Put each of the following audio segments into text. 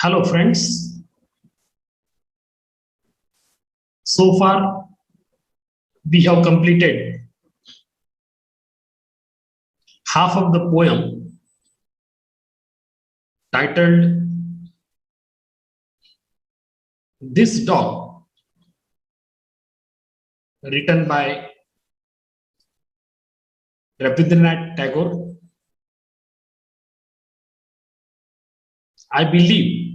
Hello friends, so far we have completed half of the poem titled This Dog, written by Rabindranath Tagore. I believe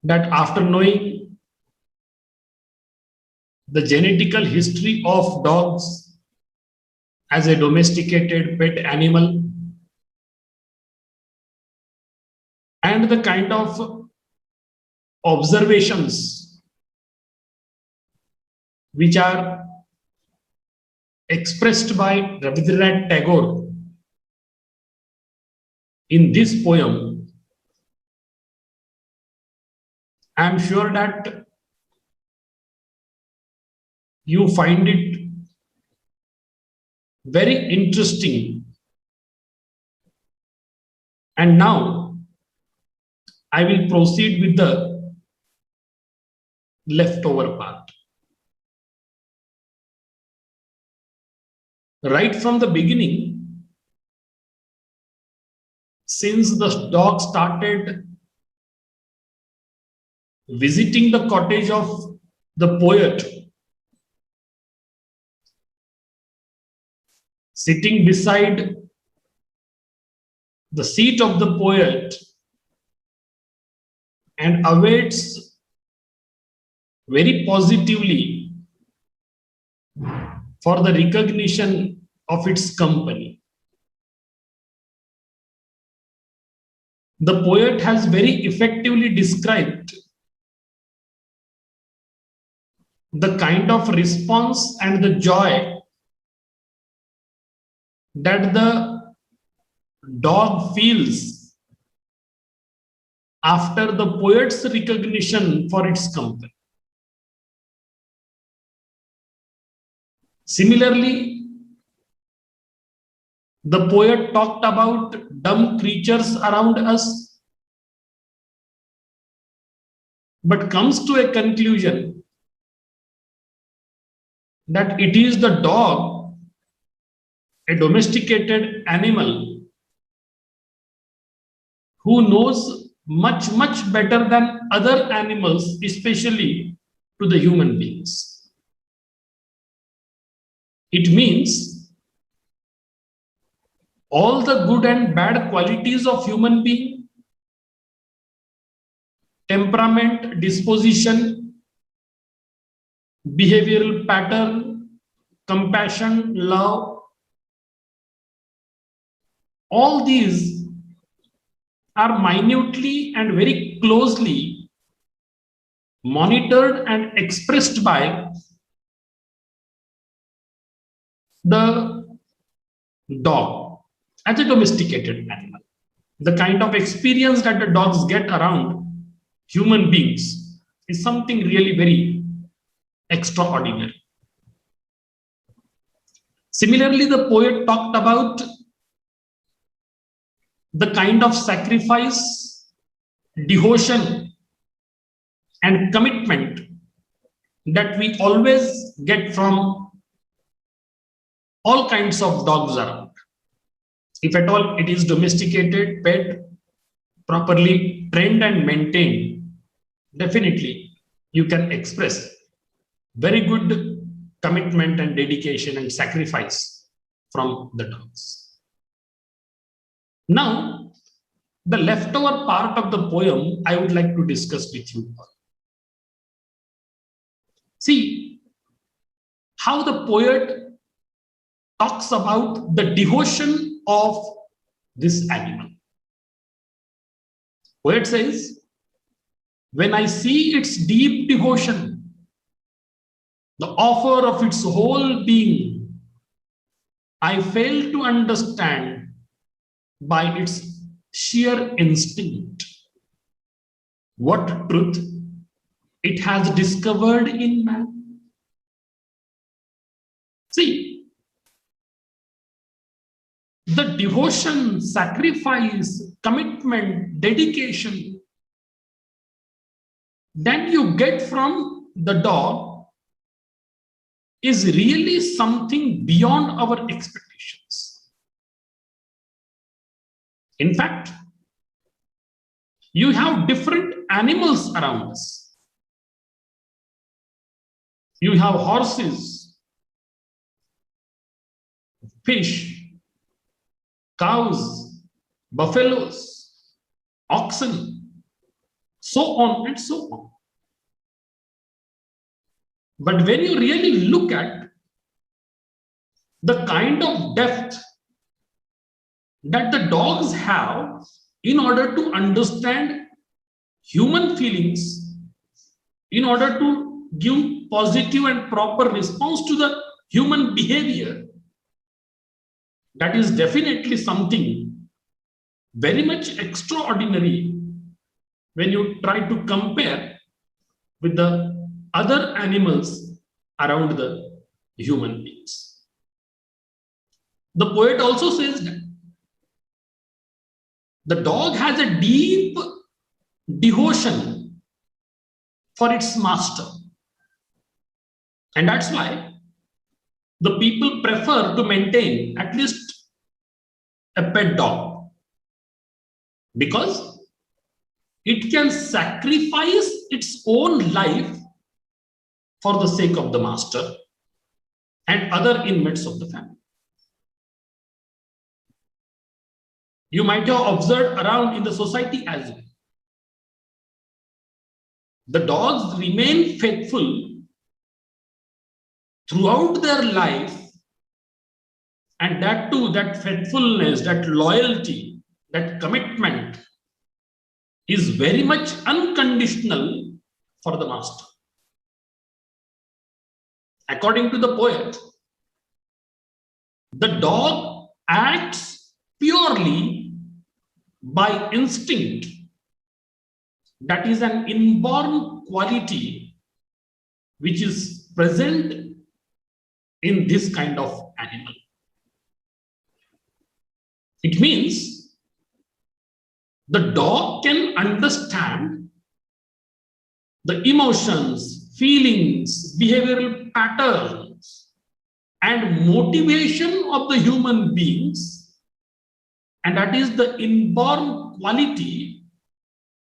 that after knowing the genetical history of dogs as a domesticated pet animal and the kind of observations which are expressed by Rabindranath Tagore in this poem, I am sure that you find it very interesting. And now I will proceed with the leftover part. Right from the beginning, since the dog started visiting the cottage of the poet, sitting beside the seat of the poet and awaits very positively for the recognition of its company. The poet has very effectively described the kind of response and the joy that the dog feels after the poet's recognition for its company. Similarly, the poet talked about dumb creatures around us, but comes to a conclusion that it is the dog, a domesticated animal, who knows much, much better than other animals, especially to the human beings. It means all the good and bad qualities of human being, temperament, disposition, behavioral pattern, compassion, love, all these are minutely and very closely monitored and expressed by the dog as a domesticated animal. The kind of experience that the dogs get around human beings is something really very extraordinary. Similarly, the poet talked about the kind of sacrifice, devotion, and commitment that we always get from all kinds of dogs around. If at all it is domesticated, pet, properly trained and maintained, definitely you can express very good commitment and dedication and sacrifice from the dogs. Now, the leftover part of the poem I would like to discuss with you all. See how the poet talks about the devotion of this animal. Poet says, when I see its deep devotion, the offer of its whole being, I fail to understand by its sheer instinct what truth it has discovered in man. See, the devotion, sacrifice, commitment, dedication that you get from the dog is really something beyond our expectations. In fact, you have different animals around us. You have horses, fish, cows, buffaloes, oxen, so on and so on. But when you really look at the kind of depth that the dogs have in order to understand human feelings, in order to give positive and proper response to the human behavior, that is definitely something very much extraordinary when you try to compare with the other animals around the human beings. The poet also says that the dog has a deep devotion for its master. And that's why the people prefer to maintain at least a pet dog, because it can sacrifice its own life for the sake of the master and other inmates of the family. You might have observed around in the society as well. The dogs remain faithful throughout their life, and that too, that faithfulness, that loyalty, that commitment is very much unconditional for the master. According to the poet, the dog acts purely by instinct. That is an inborn quality which is present in this kind of animal. It means the dog can understand the emotions, feelings, behavioral patterns, and motivation of the human beings, and that is the inborn quality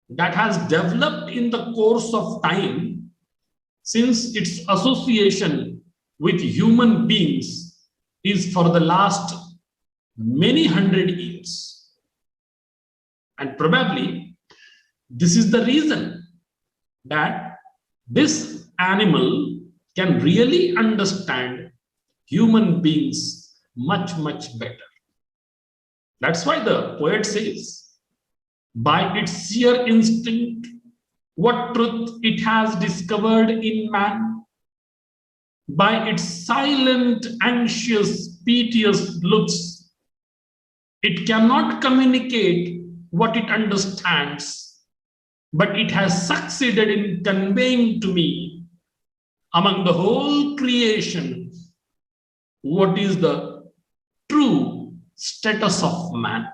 that has developed in the course of time since its association with human beings is for the last many hundred years. And probably this is the reason that this animal can really understand human beings much, much better. That's why the poet says, by its sheer instinct, what truth it has discovered in man. By its silent, anxious, piteous looks, it cannot communicate what it understands, but it has succeeded in conveying to me, among the whole creation, what is the true status of man.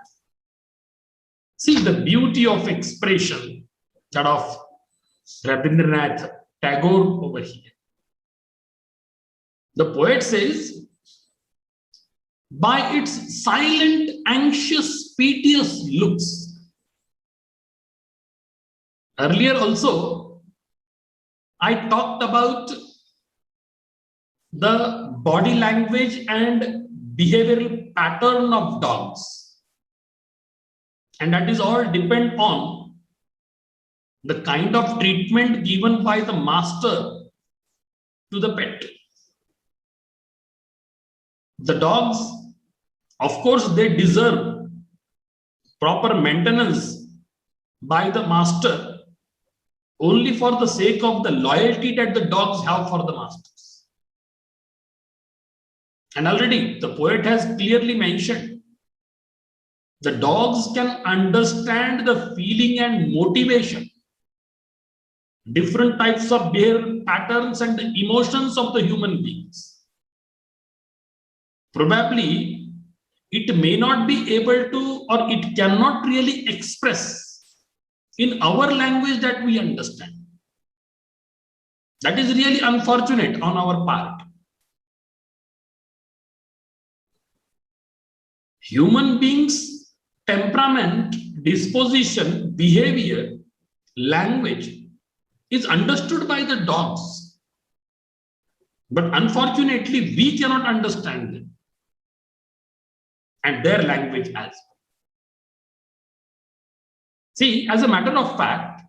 See the beauty of expression that of Rabindranath Tagore over here. The poet says, by its silent, anxious, piteous looks. Earlier also, I talked about the body language and behavioral pattern of dogs. And that is all depend on the kind of treatment given by the master to the pet. The dogs, of course, they deserve proper maintenance by the master only for the sake of the loyalty that the dogs have for the masters. And already the poet has clearly mentioned, the dogs can understand the feeling and motivation, different types of behavioral patterns and the emotions of the human beings. Probably it may not be able to, or it cannot really express in our language that we understand. That is really unfortunate on our part. Human beings' temperament, disposition, behavior, language is understood by the dogs. But unfortunately, we cannot understand them and their language as well. See, as a matter of fact,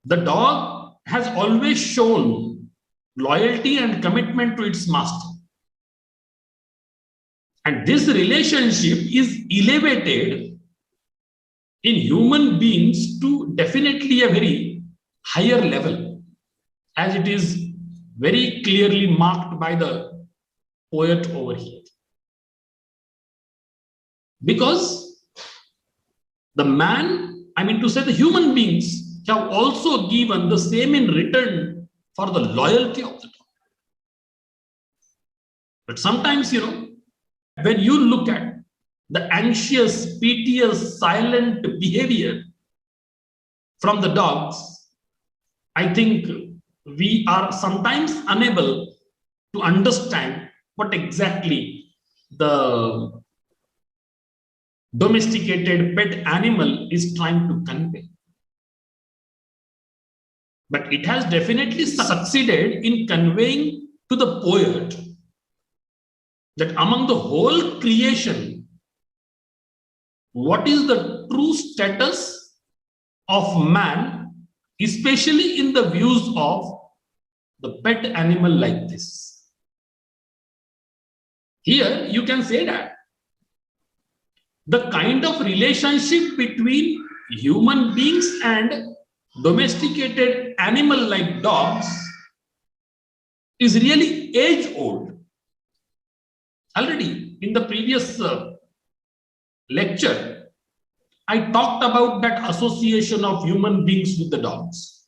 the dog has always shown loyalty and commitment to its master. And this relationship is elevated in human beings to definitely a very higher level, as it is very clearly marked by the poet over here. Because the man, I mean to say the human beings, have also given the same in return for the loyalty of the dog. But sometimes, when you look at the anxious, piteous, silent behavior from the dogs, I think we are sometimes unable to understand what exactly the domesticated pet animal is trying to convey. But it has definitely succeeded in conveying to the poet that among the whole creation, what is the true status of man, especially in the views of the pet animal like this. Here you can say that the kind of relationship between human beings and domesticated animal like dogs is really age old. Already in the previous lecture, I talked about that association of human beings with the dogs.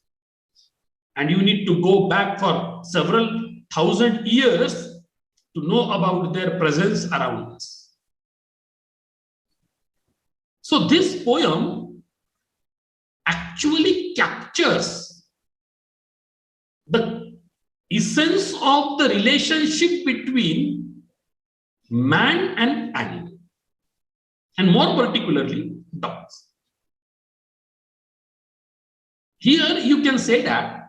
And you need to go back for several thousand years to know about their presence around us. So this poem actually captures the essence of the relationship between man and animal, and more particularly dogs. Here you can say that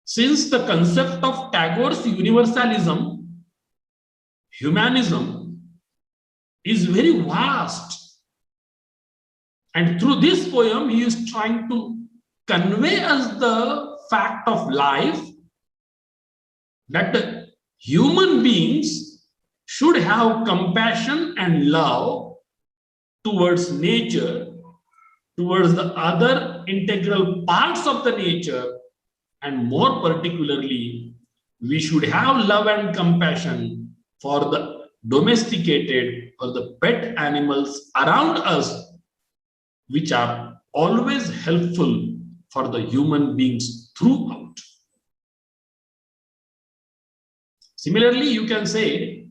since the concept of Tagore's universalism, humanism is very vast, and through this poem he is trying to convey us the fact of life that the human beings should have compassion and love towards nature, towards the other integral parts of the nature, and more particularly, we should have love and compassion for the domesticated or the pet animals around us, which are always helpful for the human beings throughout. Similarly, you can say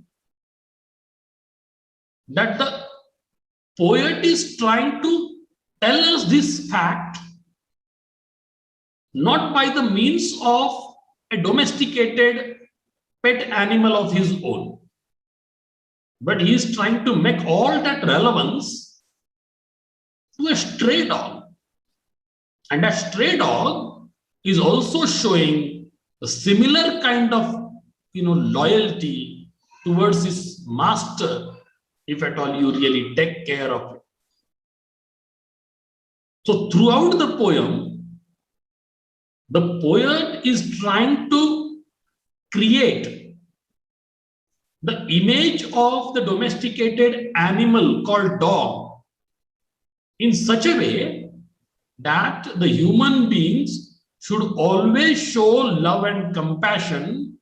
that the poet is trying to tell us this fact not by the means of a domesticated pet animal of his own, but he is trying to make all that relevance to a stray dog. And a stray dog is also showing a similar kind of loyalty towards his master, if at all you really take care of it. So throughout the poem, the poet is trying to create the image of the domesticated animal called dog in such a way that the human beings should always show love and compassion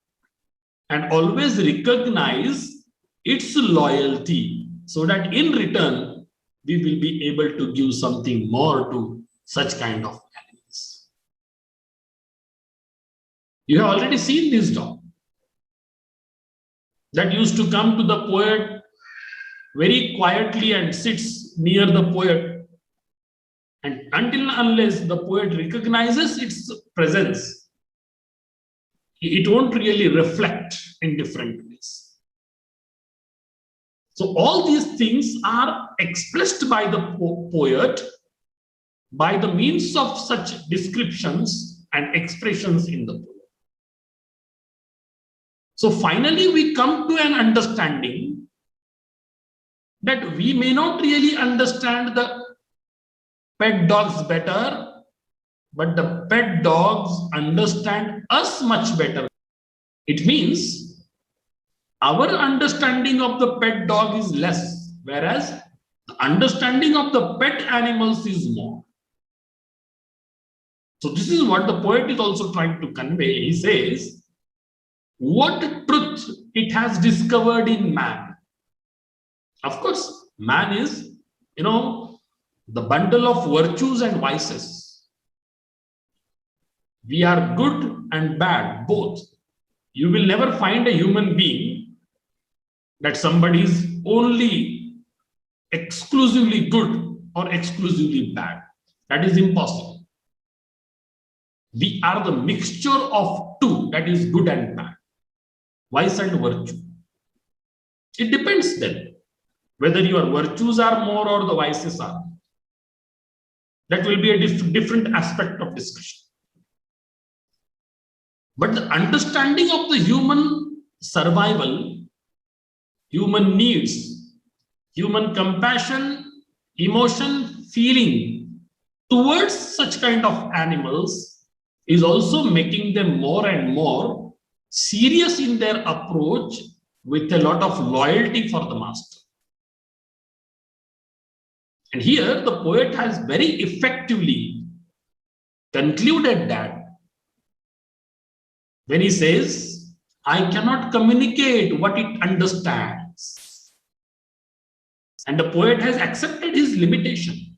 and always recognize its loyalty, so that in return we will be able to give something more to such kind of animals. You have already seen this dog. that used to come to the poet very quietly and sits near the poet. And until and unless the poet recognizes its presence, it won't really reflect in different ways. So all these things are expressed by the poet by the means of such descriptions and expressions in the poem. So finally, we come to an understanding that we may not really understand the pet dogs better, but the pet dogs understand us much better. It means our understanding of the pet dog is less, whereas the understanding of the pet animals is more. So this is what the poet is also trying to convey. He says, what truth it has discovered in man. Of course, man is, the bundle of virtues and vices. We are good and bad, both. You will never find a human being that somebody is only exclusively good or exclusively bad. That is impossible. We are the mixture of two, that is good and bad, vice and virtue. It depends then whether your virtues are more or the vices are. That will be a different aspect of discussion. But the understanding of the human survival, human needs, human compassion, emotion, feeling towards such kind of animals is also making them more and more serious in their approach with a lot of loyalty for the master. And here the poet has very effectively concluded that when he says, I cannot communicate what it understands. And the poet has accepted his limitation,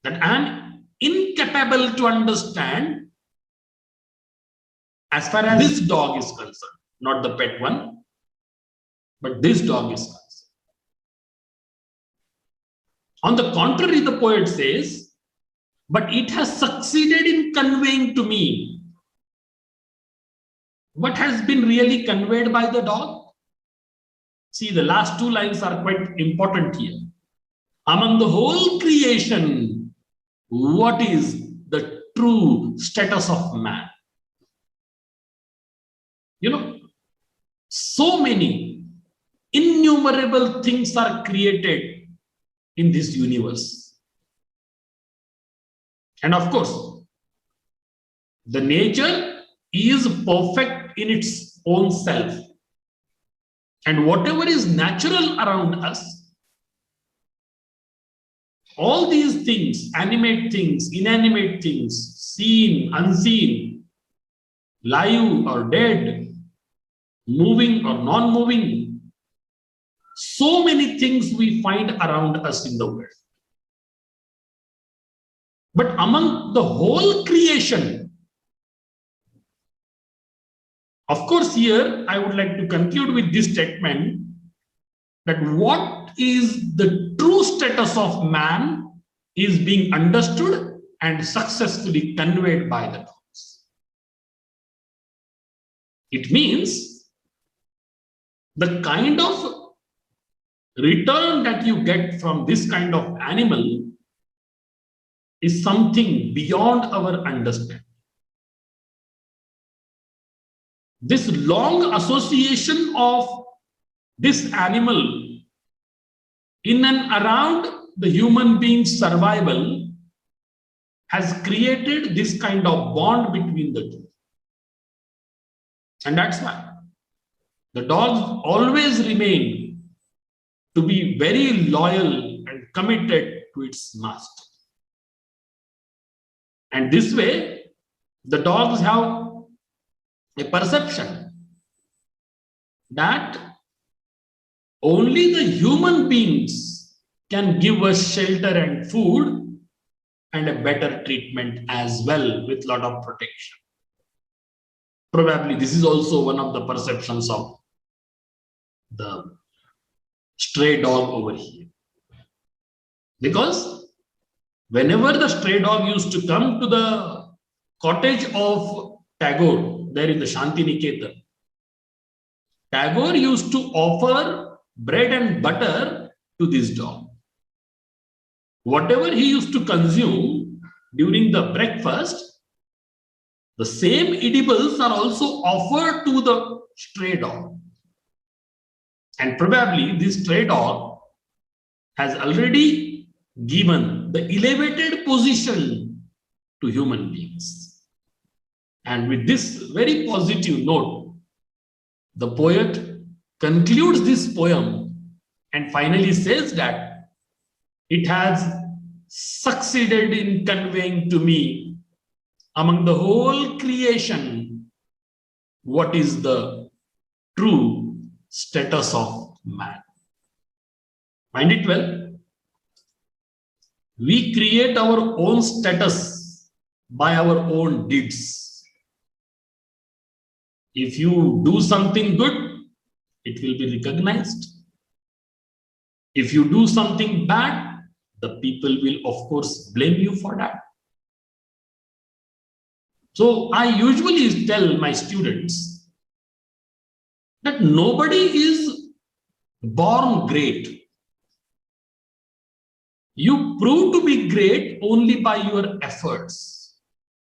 that I am incapable to understand as far as this dog is concerned, not the pet one, but this dog is concerned. On the contrary, the poet says, but it has succeeded in conveying to me what has been really conveyed by the dog. See, the last two lines are quite important here. Among the whole creation, what is the true status of man? So many innumerable things are created in this universe. And of course, the nature is perfect in its own self. And whatever is natural around us, all these things, animate things, inanimate things, seen, unseen, live or dead, moving or non-moving, so many things we find around us in the world. But among the whole creation, of course, here I would like to conclude with this statement that what is the true status of man is being understood and successfully conveyed by the dogs. It means the kind of return that you get from this kind of animal is something beyond our understanding. This long association of this animal in and around the human being's survival has created this kind of bond between the two. And that's why the dogs always remain to be very loyal and committed to its master. And this way, the dogs have a perception that only the human beings can give us shelter and food and a better treatment as well, with a lot of protection. Probably this is also one of the perceptions of the stray dog over here. Because whenever the stray dog used to come to the cottage of Tagore, there in the Shanti Niketan, Tagore used to offer bread and butter to this dog. Whatever he used to consume during the breakfast, the same edibles are also offered to the stray dog. And probably this stray dog has already given the elevated position to human beings. And with this very positive note, the poet concludes this poem and finally says that it has succeeded in conveying to me among the whole creation what is the true status of man. Mind it well, we create our own status by our own deeds. If you do something good, it will be recognized. If you do something bad, the people will, of course, blame you for that. So I usually tell my students that nobody is born great. You prove to be great only by your efforts,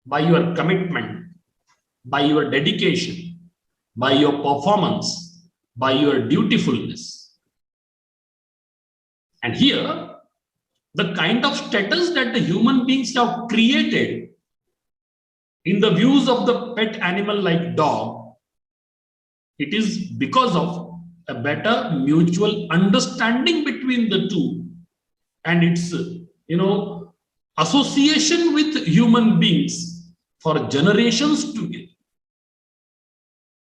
by your commitment, by your dedication, by your performance, by your dutifulness. And here, the kind of status that the human beings have created in the views of the pet animal like dog, it is because of a better mutual understanding between the two and its association with human beings for generations together.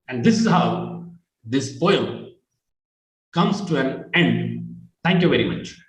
And this is how this poem comes to an end. Thank you very much.